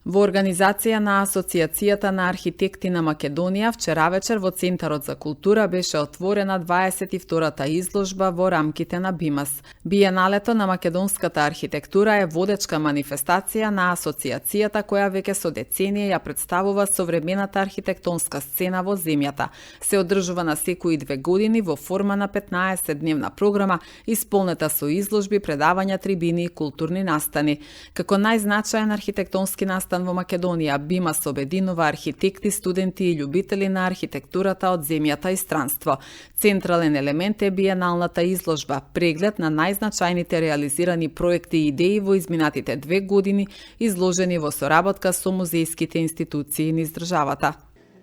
Во организација на Асоцијацијата на архитекти на Македонија, вчера вечер во Центарот за култура беше отворена 22-та изложба во рамките на БИМАС. Биеналето на македонската архитектура е водечка манифестација на асоцијацијата која веќе со деценија ја представува современата архитектонска сцена во земјата. Се одржува на секои 2 години во форма на 15-дневна програма, исполнета со изложби, предавања, трибини и културни настани. Како најзначаен архитектонски настан во Македонија, БИМАС обединува архитекти, студенти и љубители на архитектурата од земјата и странство. Централен елемент е биеналната изложба, преглед на најзначајните реализирани проекти и идеи во изминатите 2 години, изложени во соработка со музејските институции низ државата.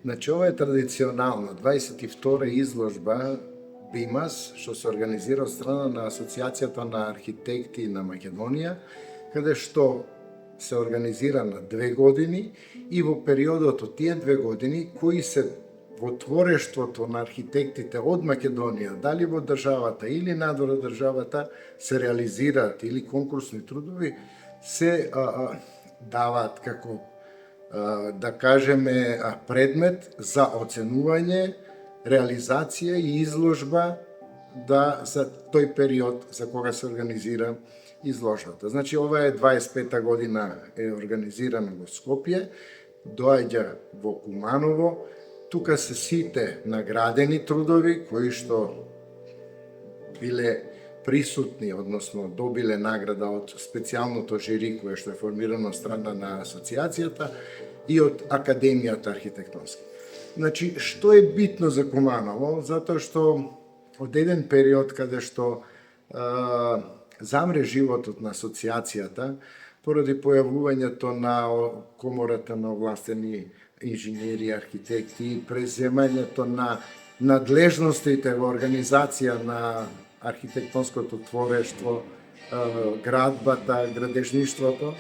Значи, ова е традиционална 22-та изложба БИМАС, што се организира од страна на Асоцијацијата на архитекти на Македонија, каде што се организира на 2 години и во периодот од тие 2 години, кои се во творештвото на архитектите од Македонија, дали во државата или надвор од државата, се реализираат или конкурсни трудови, се даваат како, да кажеме, предмет за оценување, реализација и изложба за тој период за кога се организира изложбата. Значи, ова е 25-та година е организирана во Скопје, доаѓа во Куманово, тука се сите наградени трудови кои што биле присутни, односно добиле награда од специјалното жири кое што е формирано од страна на асоцијацијата и од Академијата архитектонска. Значи, што е битно за Куманово? Затоа што од еден период каде што замре животот на асоцијацијата поради појавувањето на комората на овластени инженери, архитекти, преземањето на надлежностите во организација на архитектонското творештво, градбата, градежништвото,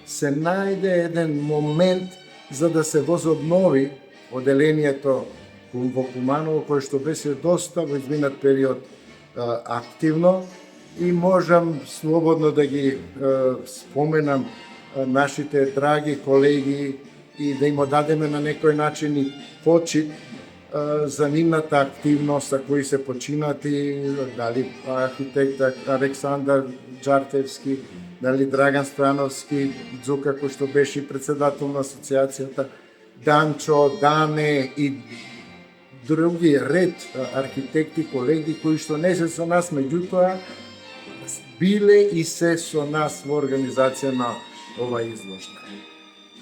се најде еден момент за да се возобнови оделението во Куманово, кое што беше доста во изминат период активно, и можам слободно да ги споменам нашите драги колеги и да им дадеме на некој начин и почит за нивната активност, за кои се починати, дали архитект Александар Джартевски, дали Драган Стојановски, Дзука, кој што беше председател на асоцијацијата, Данчо, Дане и други ред архитекти, колеги, кои што не се со нас, меѓутоа биле и се со нас во организација на ова изложба.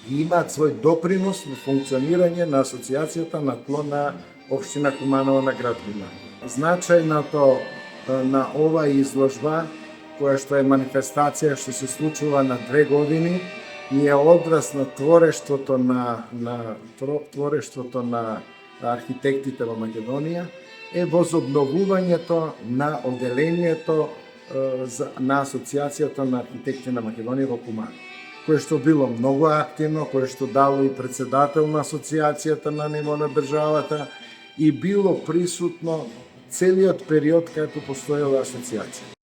И имаат свој допринос во функционирање на асоцијацијата на тло на општина Куманово на град Куманово. Значајното на ова изложба, која што е манифестација што се случува на 2 години, ни е одраз на творештвото на архитектите во Македонија, е возобновувањето на оделението на Асоцијацијата на архитекти на Македонија во Куманово, кое што било многу активно, кое што дало и председател на асоцијацијата на ниво на државата и било присутно целиот период како постоела асоцијација.